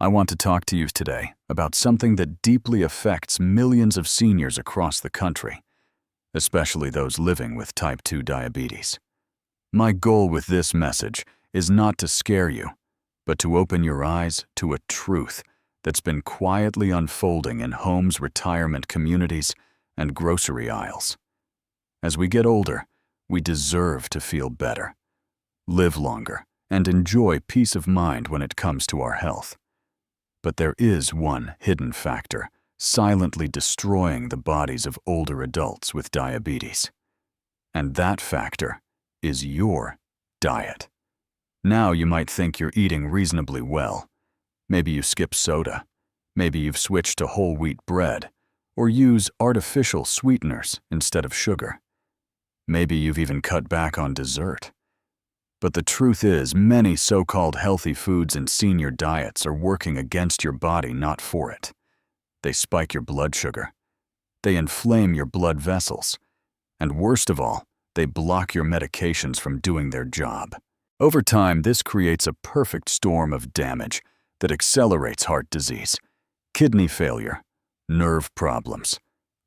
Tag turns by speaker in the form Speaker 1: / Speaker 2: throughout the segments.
Speaker 1: I want to talk to you today about something that deeply affects millions of seniors across the country, especially those living with type 2 diabetes. My goal with this message is not to scare you, but to open your eyes to a truth that's been quietly unfolding in homes, retirement communities, and grocery aisles. As we get older, we deserve to feel better, live longer, and enjoy peace of mind when it comes to our health. But there is one hidden factor silently destroying the bodies of older adults with diabetes. And that factor is your diet. Now you might think you're eating reasonably well. Maybe you skip soda. Maybe you've switched to whole wheat bread, or use artificial sweeteners instead of sugar. Maybe you've even cut back on dessert. But the truth is, many so-called healthy foods and senior diets are working against your body, not for it. They spike your blood sugar. They inflame your blood vessels. And worst of all, they block your medications from doing their job. Over time, this creates a perfect storm of damage that accelerates heart disease, kidney failure, nerve problems,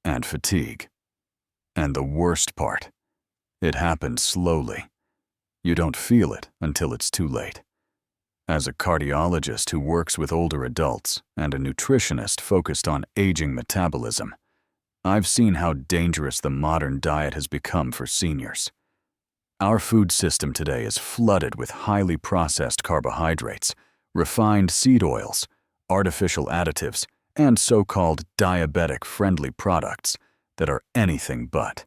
Speaker 1: and fatigue. And the worst part, it happens slowly. You don't feel it until it's too late. As a cardiologist who works with older adults and a nutritionist focused on aging metabolism, I've seen how dangerous the modern diet has become for seniors. Our food system today is flooded with highly processed carbohydrates, refined seed oils, artificial additives, and so-called diabetic-friendly products that are anything but.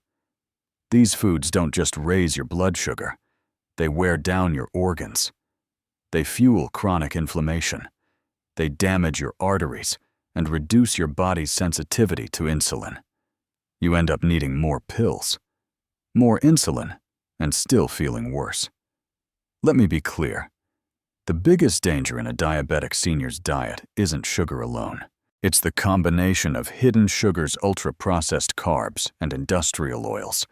Speaker 1: These foods don't just raise your blood sugar. They wear down your organs. They fuel chronic inflammation. They damage your arteries and reduce your body's sensitivity to insulin. You end up needing more pills, more insulin, and still feeling worse. Let me be clear. The biggest danger in a diabetic senior's diet isn't sugar alone. It's the combination of hidden sugars, ultra-processed carbs, and industrial oils,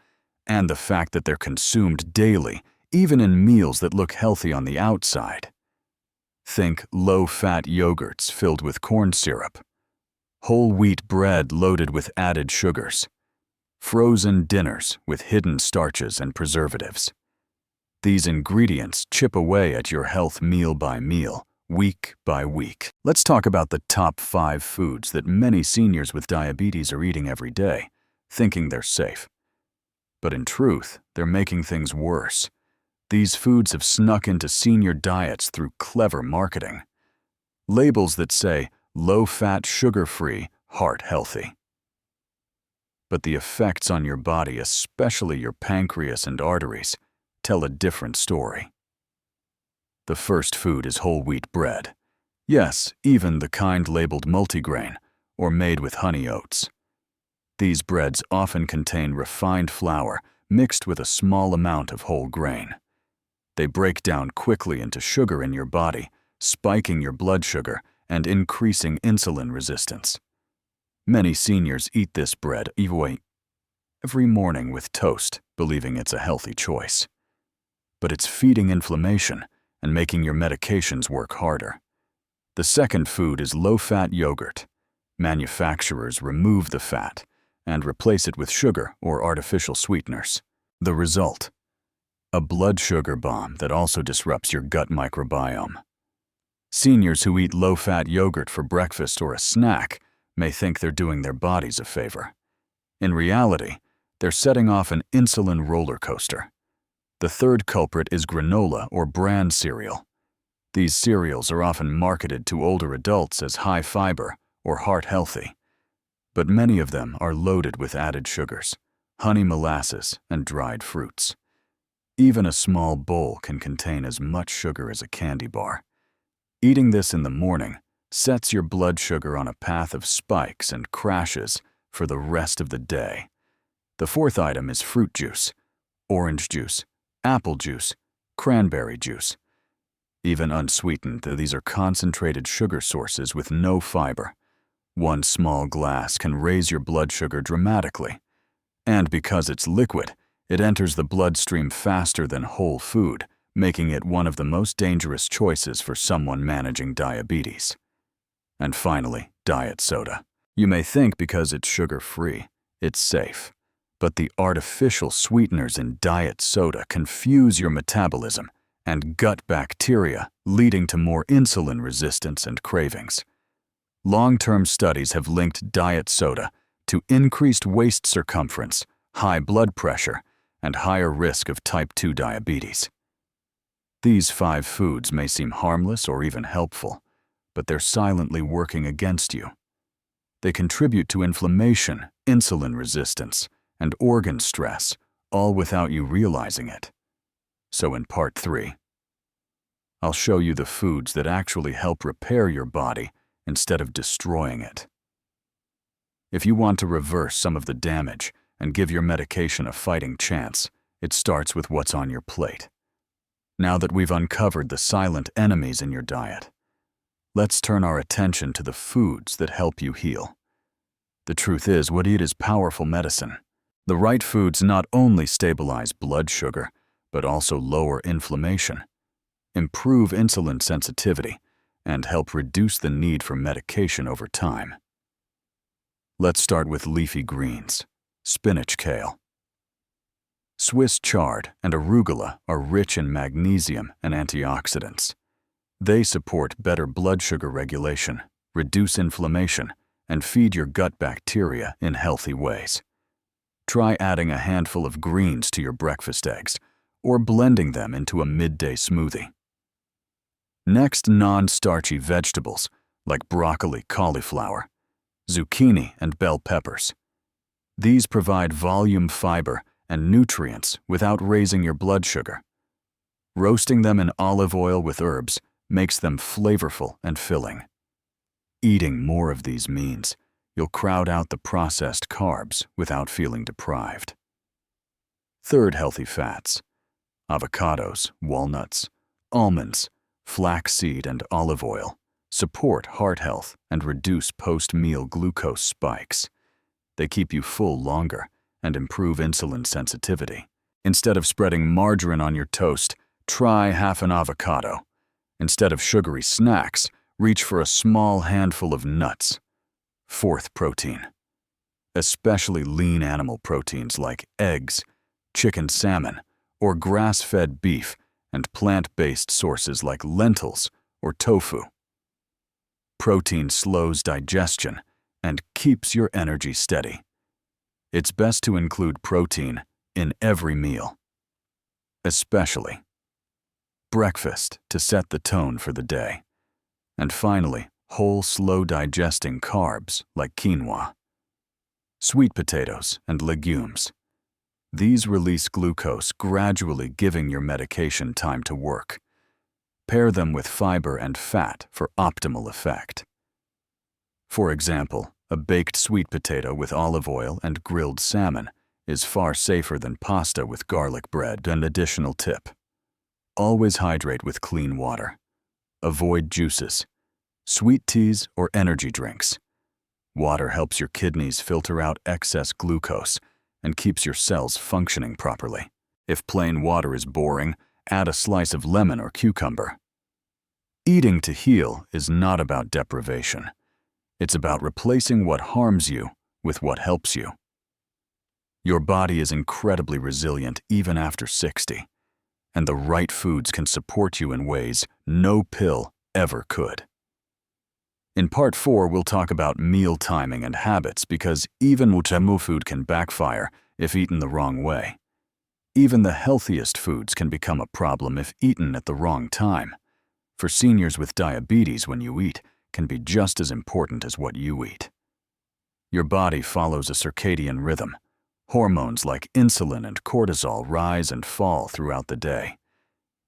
Speaker 1: and the fact that they're consumed daily, even in meals that look healthy on the outside. Think low-fat yogurts filled with corn syrup, whole wheat bread loaded with added sugars, frozen dinners with hidden starches and preservatives. These ingredients chip away at your health meal by meal, week by week. Let's talk about the top 5 foods that many seniors with diabetes are eating every day, thinking they're safe. But in truth, they're making things worse. These foods have snuck into senior diets through clever marketing. Labels that say low-fat, sugar-free, heart-healthy. But the effects on your body, especially your pancreas and arteries, tell a different story. The first food is whole wheat bread. Yes, even the kind labeled multigrain or made with honey oats. These breads often contain refined flour mixed with a small amount of whole grain. They break down quickly into sugar in your body, spiking your blood sugar and increasing insulin resistance. Many seniors eat this bread every morning with toast, believing it's a healthy choice. But it's feeding inflammation and making your medications work harder. The second food is low-fat yogurt. Manufacturers remove the fat and replace it with sugar or artificial sweeteners. The result? A blood sugar bomb that also disrupts your gut microbiome. Seniors who eat low-fat yogurt for breakfast or a snack may think they're doing their bodies a favor. In reality, they're setting off an insulin roller coaster. The third culprit is granola or bran cereal. These cereals are often marketed to older adults as high fiber or heart healthy. But many of them are loaded with added sugars, honey molasses, and dried fruits. Even a small bowl can contain as much sugar as a candy bar. Eating this in the morning sets your blood sugar on a path of spikes and crashes for the rest of the day. The fourth item is fruit juice, orange juice, apple juice, cranberry juice. Even unsweetened, these are concentrated sugar sources with no fiber. One small glass can raise your blood sugar dramatically. And because it's liquid, it enters the bloodstream faster than whole food, making it one of the most dangerous choices for someone managing diabetes. And finally, diet soda. You may think because it's sugar-free, it's safe. But the artificial sweeteners in diet soda confuse your metabolism and gut bacteria, leading to more insulin resistance and cravings. Long-term studies have linked diet soda to increased waist circumference, high blood pressure, and higher risk of type 2 diabetes. These 5 foods may seem harmless or even helpful, but they're silently working against you. They contribute to inflammation, insulin resistance, and organ stress, all without you realizing it. So in part 3, I'll show you the foods that actually help repair your body instead of destroying it. If you want to reverse some of the damage and give your medication a fighting chance, it starts with what's on your plate. Now that we've uncovered the silent enemies in your diet, let's turn our attention to the foods that help you heal. The truth is, what you eat is powerful medicine. The right foods not only stabilize blood sugar, but also lower inflammation, improve insulin sensitivity, and help reduce the need for medication over time. Let's start with leafy greens, spinach kale. Swiss chard and arugula are rich in magnesium and antioxidants. They support better blood sugar regulation, reduce inflammation, and feed your gut bacteria in healthy ways. Try adding a handful of greens to your breakfast eggs or blending them into a midday smoothie. Next, non-starchy vegetables like broccoli, cauliflower, zucchini, and bell peppers. These provide volume, fiber, and nutrients without raising your blood sugar. Roasting them in olive oil with herbs makes them flavorful and filling. Eating more of these means you'll crowd out the processed carbs without feeling deprived. Third, healthy fats. Avocados, walnuts, almonds, flaxseed, and olive oil support heart health and reduce post-meal glucose spikes. They keep you full longer and improve insulin sensitivity. Instead of spreading margarine on your toast, try half an avocado. Instead of sugary snacks, reach for a small handful of nuts. Fourth, protein. Especially lean animal proteins like eggs, chicken, salmon, or grass-fed beef, and plant-based sources like lentils or tofu. Protein slows digestion and keeps your energy steady. It's best to include protein in every meal, especially breakfast to set the tone for the day. And finally, whole, slow-digesting carbs like quinoa, sweet potatoes, and legumes. These release glucose, gradually giving your medication time to work. Pair them with fiber and fat for optimal effect. For example, a baked sweet potato with olive oil and grilled salmon is far safer than pasta with garlic bread. An additional tip: always hydrate with clean water. Avoid juices, sweet teas, or energy drinks. Water helps your kidneys filter out excess glucose and keeps your cells functioning properly. If plain water is boring, add a slice of lemon or cucumber. Eating to heal is not about deprivation. It's about replacing what harms you with what helps you. Your body is incredibly resilient even after 60, and the right foods can support you in ways no pill ever could. In part 4, we'll talk about meal timing and habits, because even food can backfire if eaten the wrong way. Even the healthiest foods can become a problem if eaten at the wrong time. For seniors with diabetes, when you eat can be just as important as what you eat. Your body follows a circadian rhythm. Hormones like insulin and cortisol rise and fall throughout the day.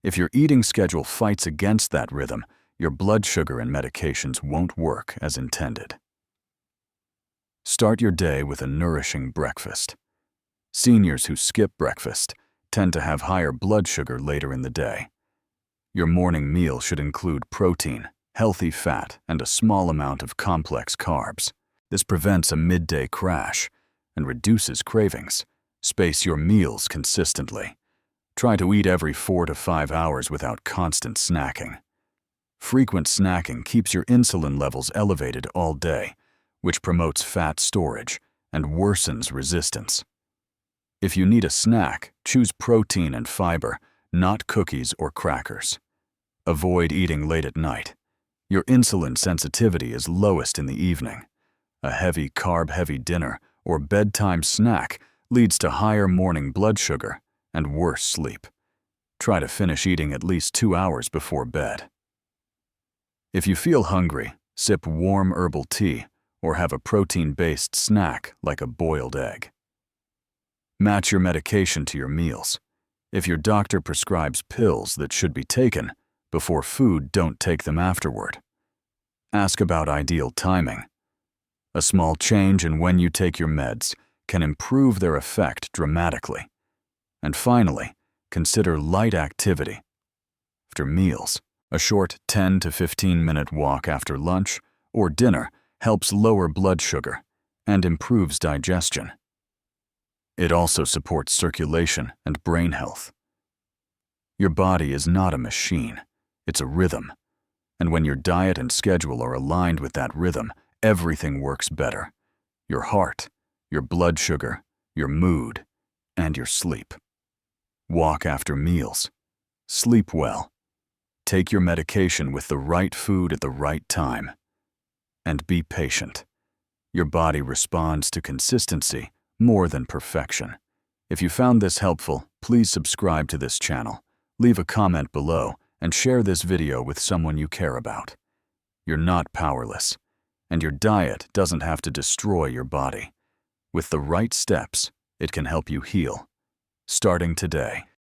Speaker 1: If your eating schedule fights against that rhythm, your blood sugar and medications won't work as intended. Start your day with a nourishing breakfast. Seniors who skip breakfast tend to have higher blood sugar later in the day. Your morning meal should include protein, healthy fat, and a small amount of complex carbs. This prevents a midday crash and reduces cravings. Space your meals consistently. Try to eat every 4 to 5 hours without constant snacking. Frequent snacking keeps your insulin levels elevated all day, which promotes fat storage and worsens resistance. If you need a snack, choose protein and fiber, not cookies or crackers. Avoid eating late at night. Your insulin sensitivity is lowest in the evening. A heavy carb-heavy dinner or bedtime snack leads to higher morning blood sugar and worse sleep. Try to finish eating at least 2 hours before bed. If you feel hungry, sip warm herbal tea or have a protein-based snack like a boiled egg. Match your medication to your meals. If your doctor prescribes pills that should be taken before food, don't take them afterward. Ask about ideal timing. A small change in when you take your meds can improve their effect dramatically. And finally, consider light activity. After meals, a short 10 to 15-minute walk after lunch or dinner helps lower blood sugar and improves digestion. It also supports circulation and brain health. Your body is not a machine, it's a rhythm. And when your diet and schedule are aligned with that rhythm, everything works better. Your heart, your blood sugar, your mood, and your sleep. Walk after meals. Sleep well. Take your medication with the right food at the right time. And be patient. Your body responds to consistency more than perfection. If you found this helpful, please subscribe to this channel, leave a comment below, and share this video with someone you care about. You're not powerless, and your diet doesn't have to destroy your body. With the right steps, it can help you heal, starting today.